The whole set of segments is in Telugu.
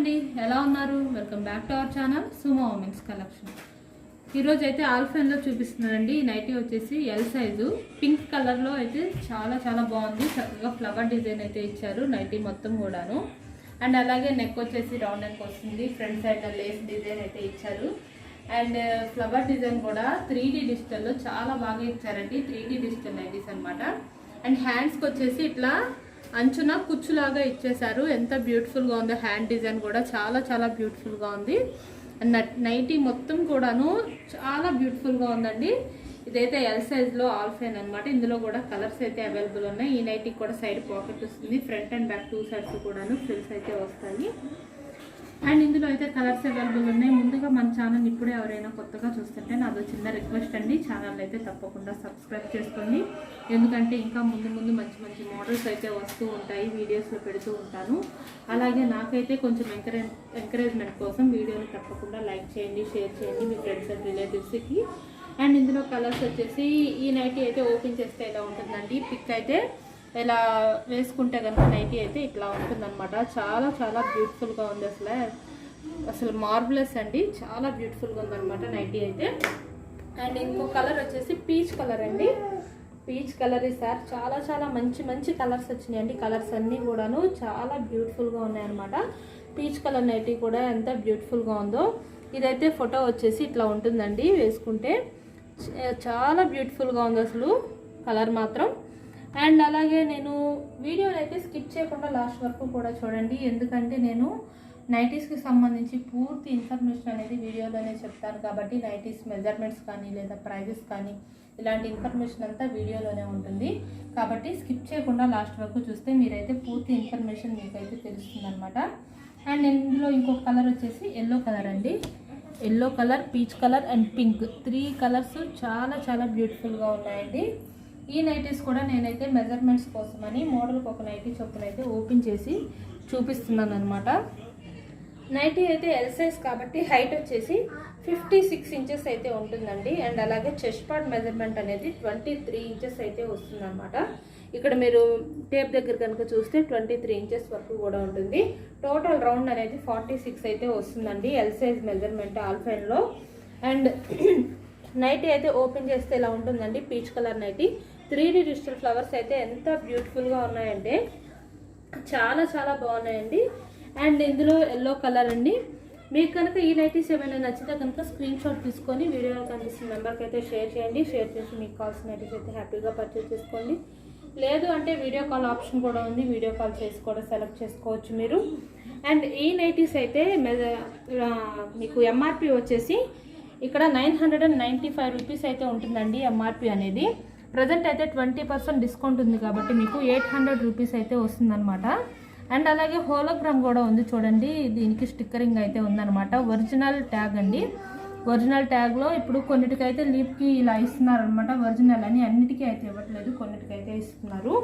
అండి, ఎలా ఉన్నారు? Welcome back to our channel Sumo women's collection. ఈరోజు అయితే ఆల్ఫెన్లో చూపిస్తున్నానండి. ఈ నైటీ వచ్చేసి ఎల్ సైజు, పింక్ కలర్లో అయితే చాలా చాలా బాగుంది. చక్కగా ఫ్లవర్ డిజైన్ అయితే ఇచ్చారు నైటీ మొత్తం కూడాను. అండ్ అలాగే నెక్ వచ్చేసి రౌండ్ నెక్ వస్తుంది. ఫ్రంట్ సైడ్ లేస్ డిజైన్ అయితే ఇచ్చారు. అండ్ ఫ్లవర్ డిజైన్ కూడా 3D డిజిటల్లో చాలా బాగా ఇచ్చారండి. 3D డిజిటల్ నైటీస్ అనమాట. అండ్ హ్యాండ్స్కి వచ్చేసి ఇట్లా అంచున కుచ్చులాగా ఇచ్చేసారు. ఎంత బ్యూటిఫుల్గా ఉందో. హ్యాండ్ డిజైన్ కూడా చాలా చాలా బ్యూటిఫుల్గా ఉంది. అండ్ నైటీ మొత్తం కూడాను చాలా బ్యూటిఫుల్గా ఉందండి. ఇదైతే ఎల్ సైజ్లో ఆల్ఫైన్ అనమాట. ఇందులో కూడా కలర్స్ అయితే అవైలబుల్ ఉన్నాయి. ఈ నైటీకి కూడా సైడ్ పాకెట్ వస్తుంది. ఫ్రంట్ అండ్ బ్యాక్ 2 సైడ్స్ కూడాను ఫ్రిల్స్ అయితే వస్తాయి. అండ్ ఇందులో అయితే కలర్స్ అవైలబుల్ ఉన్నాయి. ముందుగా మన ఛానల్ ఇప్పుడే ఎవరైనా కొత్తగా చూస్తుంటే నాదో చిన్న రిక్వెస్ట్ అండి, ఛానల్ అయితే తప్పకుండా సబ్స్క్రైబ్ చేసుకోండి. ఎందుకంటే ఇంకా ముందు ముందు మంచి మంచి మోడల్స్ అయితే వస్తూ ఉంటాయి, వీడియోస్లో పెడుతూ ఉంటాను. అలాగే నాకైతే కొంచెం ఎంకరేజ్మెంట్ కోసం వీడియోని తప్పకుండా లైక్ చేయండి, షేర్ చేయండి మీ ఫ్రెండ్స్ అండ్ రిలేటివ్స్కి. అండ్ ఇందులో కలర్స్ వచ్చేసి ఈ నైటీ అయితే ఓపెన్ చేస్తే ఇలా ఉంటుందండి. పిక్ అయితే ఇలా వేసుకుంటే కనుక నైటీ అయితే ఇట్లా ఉంటుందన్నమాట. చాలా చాలా బ్యూటిఫుల్గా ఉంది. అసలు మార్బులస్ అండి, చాలా బ్యూటిఫుల్గా ఉందన్నమాట నైటీ అయితే. అండ్ ఇంకో కలర్ వచ్చేసి పీచ్ కలర్ అండి. పీచ్ కలర్ సార్ చాలా చాలా మంచి మంచి కలర్స్ వచ్చినాయండి. కలర్స్ అన్నీ కూడాను చాలా బ్యూటిఫుల్గా ఉన్నాయన్నమాట. పీచ్ కలర్ నైటీ కూడా ఎంత బ్యూటిఫుల్గా ఉందో. ఇదైతే ఫోటో వచ్చేసి ఇట్లా ఉంటుందండి వేసుకుంటే. చాలా బ్యూటిఫుల్గా ఉంది అసలు కలర్ మాత్రం. అండ్ అలాగే నేను వీడియోని అయితే స్కిప్ చేయకుండా లాస్ట్ వరకు కూడా చూడండి. ఎందుకంటే నేను నైటీస్కి సంబంధించి పూర్తి ఇన్ఫర్మేషన్ అనేది వీడియోలోనే చెప్తాను కాబట్టి నైటీస్ మెజర్మెంట్స్ కానీ లేదా ప్రైజెస్ కానీ ఇలాంటి ఇన్ఫర్మేషన్ అంతా వీడియోలోనే ఉంటుంది. కాబట్టి స్కిప్ చేయకుండా లాస్ట్ వరకు చూస్తే మీరైతే పూర్తి ఇన్ఫర్మేషన్ మీకైతే తెలుస్తుంది అనమాట. అండ్ ఇందులో ఇంకొక కలర్ వచ్చేసి ఎల్లో కలర్ అండి. Yellow colour, peach colour and pink 3 colours చాలా చాలా బ్యూటిఫుల్గా ఉన్నాయండి. ఈ నైటీస్ కూడా నేనైతే మెజర్మెంట్స్ కోసమని మోడల్కి ఒక నైటీ చొప్పున అయితే ఓపెన్ చేసి చూపిస్తున్నాను అనమాట. నైటీ అయితే ఎల్ సైజ్ కాబట్టి హైట్ వచ్చేసి 56 ఇంచెస్ అయితే ఉంటుందండి. అండ్ అలాగే చెస్ట్ పార్ట్ మెజర్మెంట్ అనేది 23 ఇంచెస్ అయితే వస్తుందన్నమాట. ఇక్కడ మీరు టేప్ దగ్గర కనుక చూస్తే 23 ఇంచెస్ వరకు కూడా ఉంటుంది. టోటల్ రౌండ్ అనేది 46 అయితే వస్తుందండి ఎల్ సైజ్ మెజర్మెంట్ ఆల్ఫైన్లో. అండ్ నైటీ అయితే ఓపెన్ చేస్తే ఇలా ఉంటుందండి. Peach colour nighty 3D digital flowers అయితే ఎంత బ్యూటిఫుల్గా ఉన్నాయంటే చాలా చాలా బాగున్నాయండి. అండ్ ఇందులో ఎల్లో కలర్ అండి. మీకు కనుక ఈ నైటీస్ ఏమైనా నచ్చితే కనుక స్క్రీన్ షాట్ తీసుకొని వీడియోలో కనిపిస్తున్న నెంబర్కి అయితే షేర్ చేయండి. షేర్ చేసి మీకు కావాల్సిన నైటీస్ అయితే హ్యాపీగా పర్చేస్ చేసుకోండి. లేదు అంటే వీడియో కాల్ ఆప్షన్ కూడా ఉంది. వీడియో కాల్ చేసి కూడా సెలెక్ట్ చేసుకోవచ్చు మీరు. అండ్ ఈ నైటీస్ అయితే మీకు ఎంఆర్పి వచ్చేసి ఇక్కడ 995 రూపీస్ అయితే ఉంటుందండి ఎంఆర్పి అనేది. ప్రజెంట్ అయితే 20% డిస్కౌంట్ ఉంది కాబట్టి మీకు 800 రూపీస్ అయితే వస్తుందన్నమాట. అండ్ అలాగే హోలోగ్రామ్ కూడా ఉంది చూడండి. దీనికి స్టిక్కరింగ్ అయితే ఉందన్నమాట. ఒరిజినల్ ట్యాగ్ అండి. ఒరిజినల్ ట్యాగ్లో ఇప్పుడు కొన్నిటికైతే లీప్కి ఇలా ఇస్తున్నారు అనమాట. ఒరిజినల్ అని అన్నిటికీ అయితే ఇవ్వట్లేదు, కొన్నిటికైతే ఇస్తున్నారు.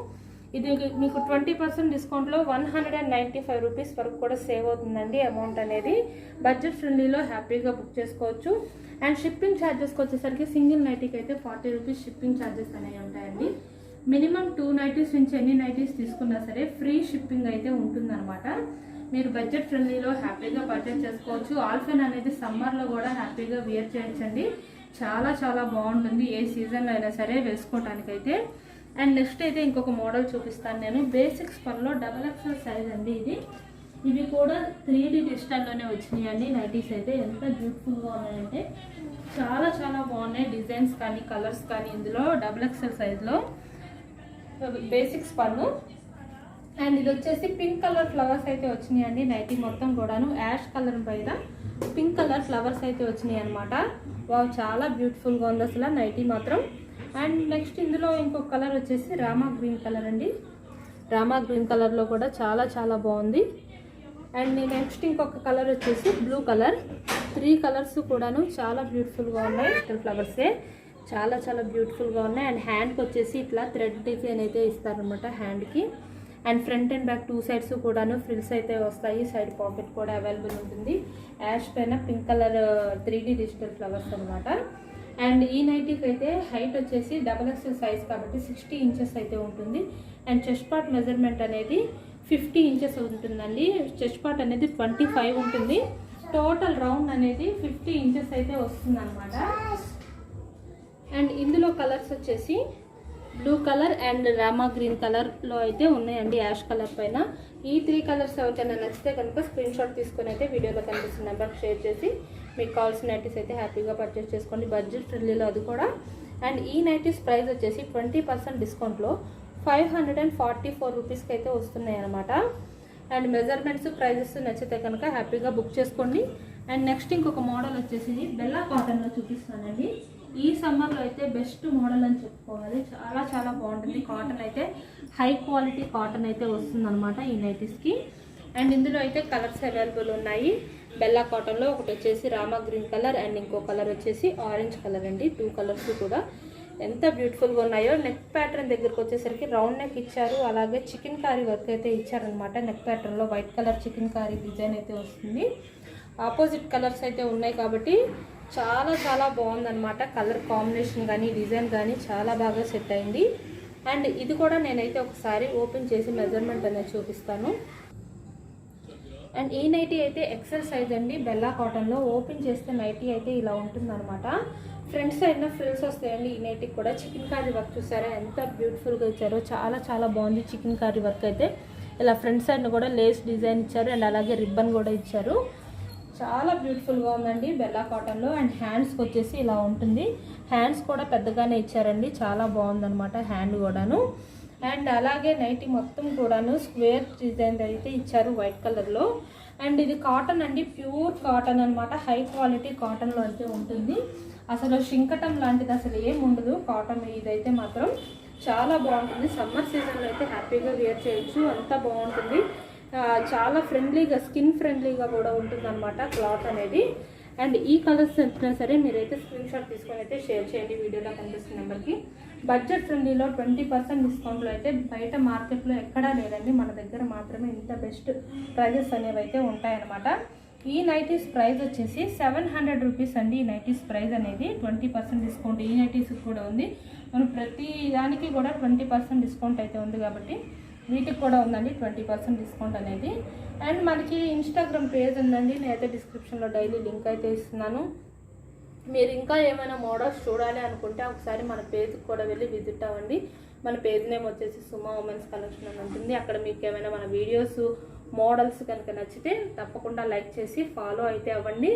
ఇది మీకు 20% డిస్కౌంట్లో 195 రూపీస్ వరకు కూడా సేవ్ అవుతుందండి అమౌంట్ అనేది. బడ్జెట్ ఫ్రెండ్లీలో హ్యాపీగా బుక్ చేసుకోవచ్చు. అండ్ షిప్పింగ్ ఛార్జెస్కి వచ్చేసరికి సింగిల్ నైటీకి అయితే 40 రూపీస్ షిప్పింగ్ ఛార్జెస్ అనేవి ఉంటాయండి. మినిమం 2 నైటీస్ నుంచి ఎన్ని నైటీస్ తీసుకున్నా సరే ఫ్రీ షిప్పింగ్ అయితే ఉంటుందన్నమాట. మీరు బడ్జెట్ ఫ్రెండ్లీలో హ్యాపీగా పర్చేస్ చేసుకోవచ్చు. ఆల్ఫైన్ అనేది సమ్మర్లో కూడా హ్యాపీగా వేర్ చేయొచ్చండి. చాలా చాలా బాగుంటుంది ఏ సీజన్లో అయినా సరే వేసుకోవటానికైతే. అండ్ నెక్స్ట్ అయితే ఇంకొక మోడల్ చూపిస్తాను నేను. బేసిక్స్ పర్లో XXL సైజ్ అండి ఇది. ఇవి కూడా 3D డిజిటల్లోనే వచ్చినాయండి నైటీస్ అయితే. ఎంత బ్యూటిఫుల్గా ఉన్నాయంటే చాలా చాలా బాగున్నాయి. డిజైన్స్ కానీ కలర్స్ కానీ ఇందులో XXL సైజ్లో బేసిక్స్ పన్ను. అండ్ ఇది వచ్చేసి పింక్ కలర్ ఫ్లవర్స్ అయితే వచ్చినాయండి. నైటీ మొత్తం కూడాను యాష్ కలర్ పైన పింక్ కలర్ ఫ్లవర్స్ అయితే వచ్చినాయి అనమాట. వావ్, చాలా బ్యూటిఫుల్గా ఉంది అసలు నైటీ మాత్రం. అండ్ నెక్స్ట్ ఇందులో ఇంకొక కలర్ వచ్చేసి రామా గ్రీన్ కలర్ అండి. రామా గ్రీన్ కలర్లో కూడా చాలా చాలా బాగుంది. అండ్ నెక్స్ట్ ఇంకొక కలర్ వచ్చేసి బ్లూ కలర్. 3 కలర్స్ కూడాను చాలా బ్యూటిఫుల్గా ఉన్నాయి. డిజిటల్ ఫ్లవర్సే చాలా చాలా బ్యూటిఫుల్గా ఉన్నాయి. అండ్ హ్యాండ్కి వచ్చేసి ఇట్లా థ్రెడ్ డిజైన్ అయితే ఇస్తారనమాట హ్యాండ్కి. And front and back 2 sides కూడాను ఫ్రిల్స్ అయితే వస్తాయి. సైడ్ పాకెట్ కూడా అవైలబుల్ ఉంటుంది. యాష్ పైన pink colour 3D digital flowers అనమాట. అండ్ ఈ నైటీకి అయితే హైట్ వచ్చేసి XXL సైజ్ కాబట్టి 60 ఇంచెస్ అయితే ఉంటుంది. అండ్ చెస్ట్ పార్ట్ మెజర్మెంట్ అనేది 50 ఇంచెస్ ఉంటుందండి. చెస్ట్ పార్ట్ అనేది 25 ఉంటుంది. టోటల్ రౌండ్ అనేది 50 ఇంచెస్ అయితే వస్తుంది అనమాట. అండ్ ఇందులో కలర్స్ వచ్చేసి blue colour and Rama green కలర్లో అయితే ఉన్నాయండి, యాష్ కలర్ పైన. ఈ 3 కలర్స్ ఎవరికైనా నచ్చితే కనుక స్క్రీన్ షాట్ తీసుకొని అయితే వీడియోలో కనిపిస్తున్న నెంబర్కి షేర్ చేసి మీకు కావాల్సిన నైటీస్ అయితే హ్యాపీగా పర్చేస్ చేసుకోండి. బడ్జెట్ ఫ్రెండ్లీలో అది కూడా. అండ్ ఈ నైటీస్ ప్రైస్ వచ్చేసి 20% డిస్కౌంట్లో 544 రూపీస్కి అయితే వస్తున్నాయి అనమాట. అండ్ మెజర్మెంట్స్ ప్రైజెస్ నచ్చితే కనుక హ్యాపీగా బుక్ చేసుకోండి. అండ్ నెక్స్ట్ ఇంకొక మోడల్ వచ్చేసి బెల్లా కాటన్లో చూపిస్తానండి. ఈ సమ్మర్లో అయితే బెస్ట్ మోడల్ అని చెప్పుకోవాలి. చాలా చాలా బాగుంటుంది. కాటన్ అయితే హై క్వాలిటీ కాటన్ అయితే వస్తుంది అనమాట ఈ నైటీస్కి. అండ్ ఇందులో అయితే కలర్స్ అవైలబుల్ ఉన్నాయి. బెల్లా కాటన్లో ఒకటి వచ్చేసి రామా గ్రీన్ కలర్ అండ్ ఇంకో కలర్ వచ్చేసి ఆరెంజ్ కలర్ అండి. 2 కలర్స్ కూడా ఎంత బ్యూటిఫుల్గా ఉన్నాయో. నెక్ ప్యాటర్న్ దగ్గరకు వచ్చేసరికి రౌండ్ నెక్ ఇచ్చారు, అలాగే చికెన్ కారీ వర్క్ అయితే ఇచ్చారనమాట. నెక్ ప్యాటర్న్లో white colour chikankari design అయితే వస్తుంది. ఆపోజిట్ కలర్స్ అయితే ఉన్నాయి కాబట్టి చాలా చాలా బాగుందన్నమాట. కలర్ కాంబినేషన్ కానీ డిజైన్ కానీ చాలా బాగా సెట్ అయింది. అండ్ ఇది కూడా నేనైతే ఒకసారి ఓపెన్ చేసి మెజర్మెంట్ అనేది చూపిస్తాను. అండ్ ఈ నైటీ అయితే ఎక్సెల్ సైజ్ అండి. బెల్లా కాటన్లో ఓపెన్ చేస్తే నైటీ అయితే ఇలా ఉంటుందన్నమాట. ఫ్రంట్ సైడ్న ఫ్రిల్స్ వస్తాయండి ఈ నైటీకి కూడా. చికెన్ కారీ వర్క్ చూసారా ఎంత బ్యూటిఫుల్గా ఇచ్చారో, చాలా చాలా బాగుంది. చికెన్ కారీ వర్క్ అయితే ఇలా ఫ్రంట్ సైడ్న కూడా లేస్ డిజైన్ ఇచ్చారు అండ్ అలాగే రిబ్బన్ కూడా ఇచ్చారు. చాలా బ్యూటిఫుల్గా ఉందండి బెల్లా కాటన్లో. అండ్ హ్యాండ్స్కి వచ్చేసి ఇలా ఉంటుంది. హ్యాండ్స్ కూడా పెద్దగానే ఇచ్చారండి, చాలా బాగుందన్నమాట హ్యాండ్ కూడాను. అండ్ అలాగే నైటీ మొత్తం కూడాను స్క్వేర్ డిజైన్ అయితే ఇచ్చారు వైట్ కలర్లో. అండ్ ఇది కాటన్ అండి, ప్యూర్ కాటన్ అనమాట. హై క్వాలిటీ కాటన్లో అయితే ఉంటుంది. అసలు షింకటం లాంటిది అసలు ఏం ఉండదు కాటన్. ఇదైతే మాత్రం చాలా బాగుంటుంది. సమ్మర్ సీజన్లో అయితే హ్యాపీగా వేర్ చేయొచ్చు, అంత బాగుంటుంది. చాలా ఫ్రెండ్లీగా, స్కిన్ ఫ్రెండ్లీగా కూడా ఉంటుంది అనమాట క్లాత్ అనేది. అండ్ ఈ కలర్స్ ఎప్పుడైనా సరే మీరైతే స్క్రీన్ షాట్ తీసుకొని అయితే షేర్ చేయండి వీడియోలో కనిపిస్తున్న నెంబర్కి. బడ్జెట్ ఫ్రెండ్లీలో 20% డిస్కౌంట్లో అయితే బయట మార్కెట్లో ఎక్కడా లేదండి, మన దగ్గర మాత్రమే ఇంత బెస్ట్ ప్రైజెస్ అనేవి అయితే ఉంటాయన్నమాట. ఈ నైటీస్ ప్రైస్ వచ్చేసి 700 రూపీస్ అండి. ఈ నైటీస్ ప్రైస్ అనేది 20% డిస్కౌంట్ ఈ నైటీస్కి కూడా ఉంది. మనం ప్రతి దానికి కూడా 20% డిస్కౌంట్ అయితే ఉంది కాబట్టి వీటికి కూడా ఉందండి 20% డిస్కౌంట్ అనేది. అండ్ మనకి ఇన్స్టాగ్రామ్ పేజ్ ఉందండి, నేనైతే డిస్క్రిప్షన్లో డైలీ లింక్ అయితే ఇస్తున్నాను. మీరు ఇంకా ఏమైనా మోడల్స్ చూడాలి అనుకుంటే ఒకసారి మన పేజ్కి కూడా వెళ్ళి విజిట్ అవ్వండి. మన పేజ్ నేమ్ వచ్చేసి సుమా ఉమెన్స్ కలెక్షన్ అని ఉంటుంది. అక్కడ మీకు ఏమైనా మన వీడియోస్ మోడల్స్ కనుక నచ్చితే తప్పకుండా లైక్ చేసి ఫాలో అయితే అవ్వండి.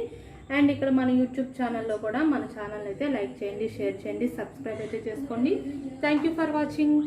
అండ్ ఇక్కడ మన యూట్యూబ్ ఛానల్లో కూడా మన ఛానల్ అయితే లైక్ చేయండి, షేర్ చేయండి, సబ్స్క్రైబ్ అయితే చేసుకోండి. Thank you for watching.